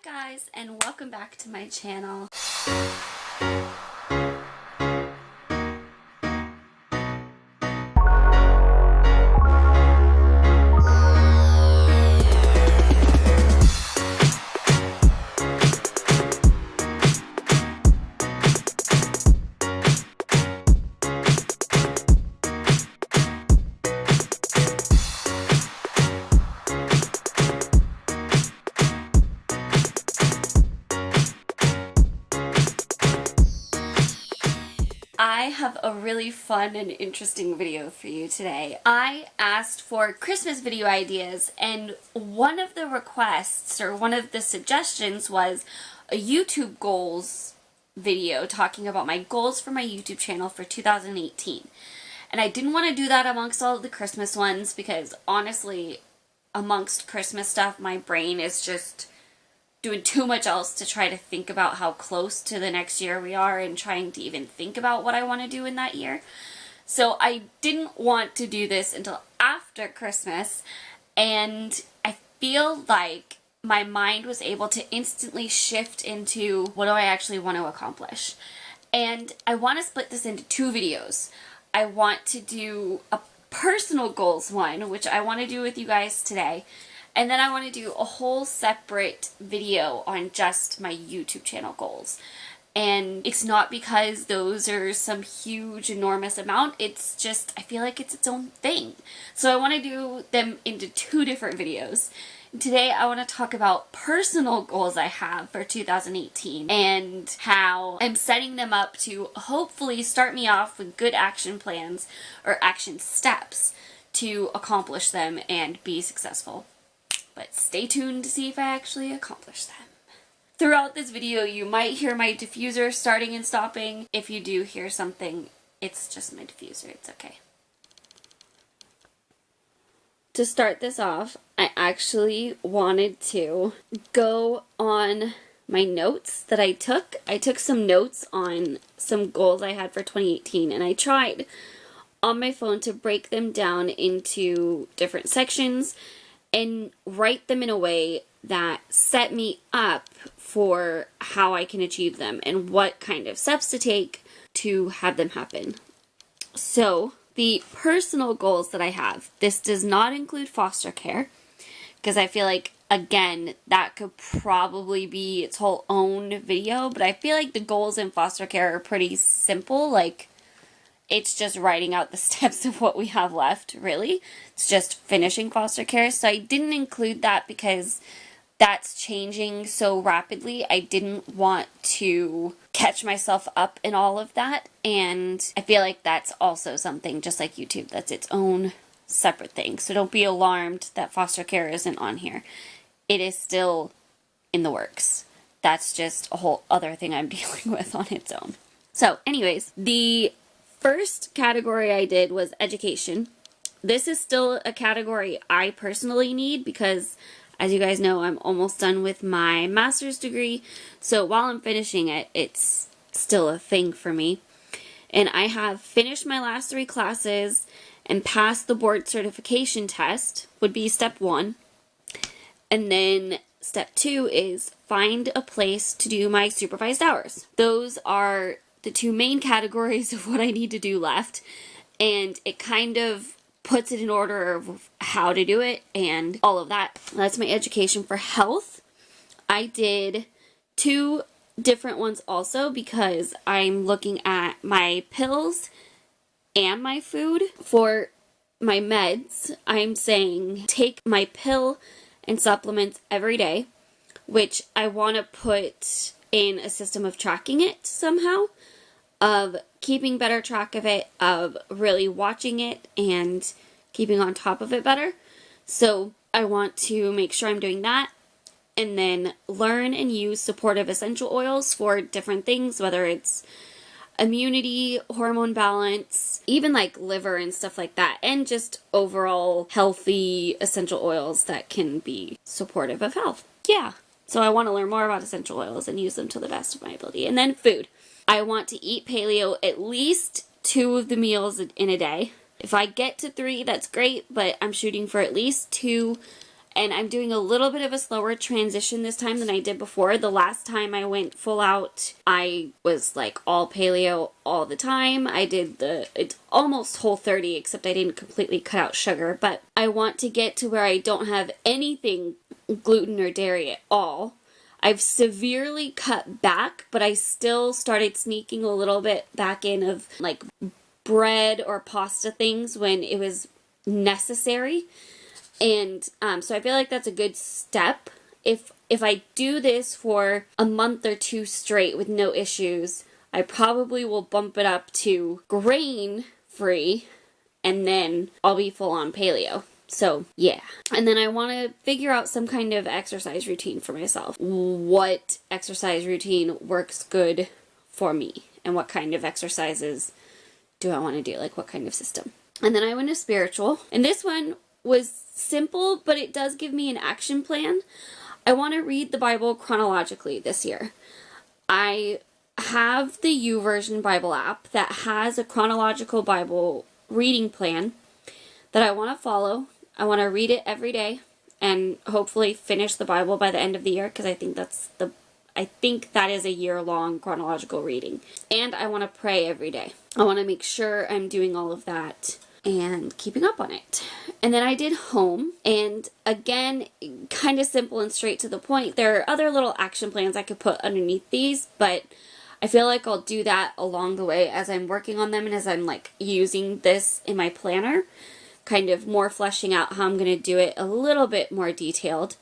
guys, and welcome back to my channel. I have a really fun and interesting video for you today. I asked for Christmas video ideas, and one of the requests or one of the suggestions was a YouTube goals video talking about my goals for my YouTube channel for 2018. And I didn't want to do that amongst all of the Christmas ones because honestly, amongst Christmas stuff, my brain is just doing too much else to try to think about how close to the next year we are and trying to even think about what I want to do in that year. So I didn't want to do this until after Christmas, and I feel like my mind was able to instantly shift into what do I actually want to accomplish. And I want to split this into two videos. I want to do a personal goals one, which I want to do with you guys today. And then I want to do a whole separate video on just my YouTube channel goals. And it's not because those are some huge, enormous amount. It's just, I feel like it's its own thing. So I want to do them into two different videos. Today I want to talk about personal goals I have for 2018 and how I'm setting them up to hopefully start me off with good action plans or action steps to accomplish them and be successful. But stay tuned to see if I actually accomplish them. Throughout this video, you might hear my diffuser starting and stopping. If you do hear something, it's just my diffuser. It's okay. To start this off, I actually wanted to go on my notes that I took. I took some notes on some goals I had for 2018, and I tried on my phone to break them down into different sections and write them in a way that set me up for how I can achieve them and what kind of steps to take to have them happen. So, the personal goals that I have, this does not include foster care, because I feel like, again, that could probably be its whole own video, but I feel like the goals in foster care are pretty simple, like, it's just writing out the steps of what we have left, really. It's just finishing foster care. So I didn't include that because that's changing so rapidly. I didn't want to catch myself up in all of that. And I feel like that's also something, just like YouTube, that's its own separate thing. So don't be alarmed that foster care isn't on here. It is still in the works. That's just a whole other thing I'm dealing with on its own. So anyways, the first category I did was education. This is still a category I personally need because, as you guys know, I'm almost done with my master's degree. So while I'm finishing it, it's still a thing for me. And I have finished my last 3 classes and passed the board certification test, would be step 1. And then step 2 is find a place to do my supervised hours. Those are the 2 main categories of what I need to do left, and it kind of puts it in order of how to do it and all of that. That's my education for health. I did 2 different ones also because I'm looking at my pills and my food. For my meds, I'm saying take my pill and supplements every day, which I want to put in a system of tracking it somehow, of keeping better track of it, of really watching it and keeping on top of it better. So I want to make sure I'm doing that, and then learn and use supportive essential oils for different things, whether it's immunity, hormone balance, even like liver and stuff like that, and just overall healthy essential oils that can be supportive of health. Yeah. So I want to learn more about essential oils and use them to the best of my ability. And then food. I want to eat paleo at least 2 of the meals in a day. If I get to 3, that's great, but I'm shooting for at least 2 And I'm doing a little bit of a slower transition this time than I did before. The last time I went full out, I was like all paleo all the time. I did it's almost Whole30, except I didn't completely cut out sugar. But I want to get to where I don't have anything gluten or dairy at all. I've severely cut back, but I still started sneaking a little bit back in of like bread or pasta things when it was necessary. And so I feel like that's a good step. If I do this for a month or two straight with no issues, I probably will bump it up to grain free, and then I'll be full on paleo. So yeah. And then I want to figure out some kind of exercise routine for myself. What exercise routine works good for me, and what kind of exercises do I want to do? Like what kind of system? And then I went to spiritual, and this one was simple, but it does give me an action plan. I want to read the Bible chronologically this year. I have the YouVersion Bible app that has a chronological Bible reading plan that I want to follow. I want to read it every day and hopefully finish the Bible by the end of the year, because I think that is a year-long chronological reading. And I want to pray every day. I want to make sure I'm doing all of that and keeping up on it. And then I did home, and again, kind of simple and straight to the point. There are other little action plans I could put underneath these, but I feel like I'll do that along the way as I'm working on them and as I'm like using this in my planner, kind of more fleshing out how I'm going to do it a little bit more detailed.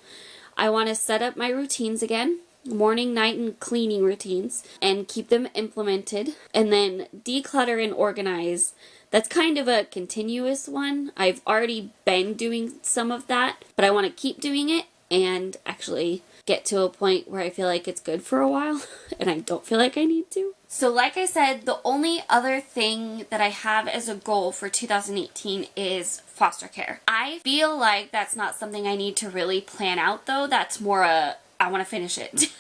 I want to set up my routines again, morning, night, and cleaning routines, and keep them implemented, and then declutter and organize. That's kind of a continuous one. I've already been doing some of that, but I want to keep doing it and actually get to a point where I feel like it's good for a while and I don't feel like I need to. So like I said, the only other thing that I have as a goal for 2018 is foster care. I feel like that's not something I need to really plan out though. That's more I want to finish it.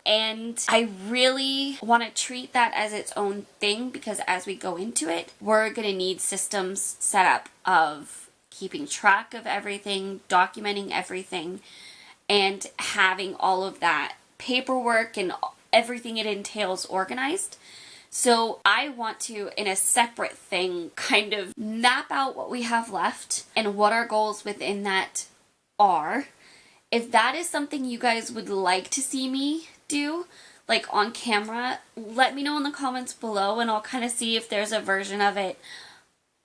And I really want to treat that as its own thing, because as we go into it, we're going to need systems set up of keeping track of everything, documenting everything, and having all of that paperwork and everything it entails organized. So I want to, in a separate thing, kind of map out what we have left and what our goals within that are. If that is something you guys would like to see me do, like on camera, let me know in the comments below, and I'll kind of see if there's a version of it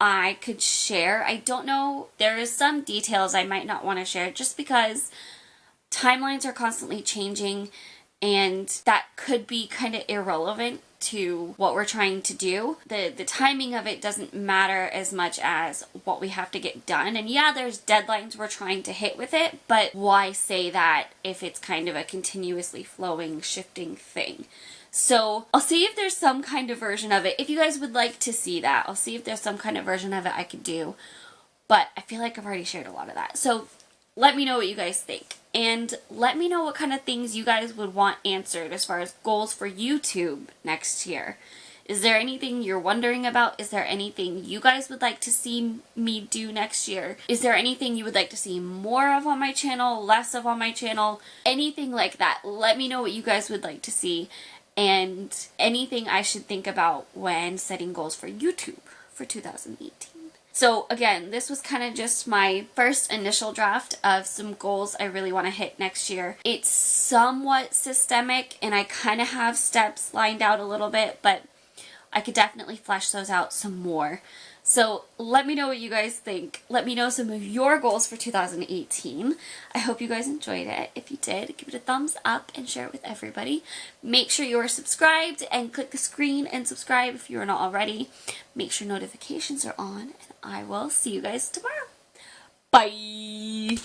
I could share. I don't know, there is some details I might not want to share just because timelines are constantly changing, and that could be kind of irrelevant to what we're trying to do. The timing of it doesn't matter as much as what we have to get done. And yeah, there's deadlines we're trying to hit with it, but why say that if it's kind of a continuously flowing, shifting thing? So I'll see if there's some kind of version of it. If you guys would like to see that, I'll see if there's some kind of version of it I could do. But I feel like I've already shared a lot of that. So let me know what you guys think. And let me know what kind of things you guys would want answered as far as goals for YouTube next year. Is there anything you're wondering about? Is there anything you guys would like to see me do next year? Is there anything you would like to see more of on my channel, less of on my channel? Anything like that. Let me know what you guys would like to see, and anything I should think about when setting goals for YouTube for 2018. So again, this was kind of just my first initial draft of some goals I really want to hit next year. It's somewhat systemic, and I kind of have steps lined out a little bit, but I could definitely flesh those out some more. So let me know what you guys think. Let me know some of your goals for 2018. I hope you guys enjoyed it. If you did, give it a thumbs up and share it with everybody. Make sure you are subscribed and click the screen and subscribe if you are not already. Make sure notifications are on, and I will see you guys tomorrow. Bye!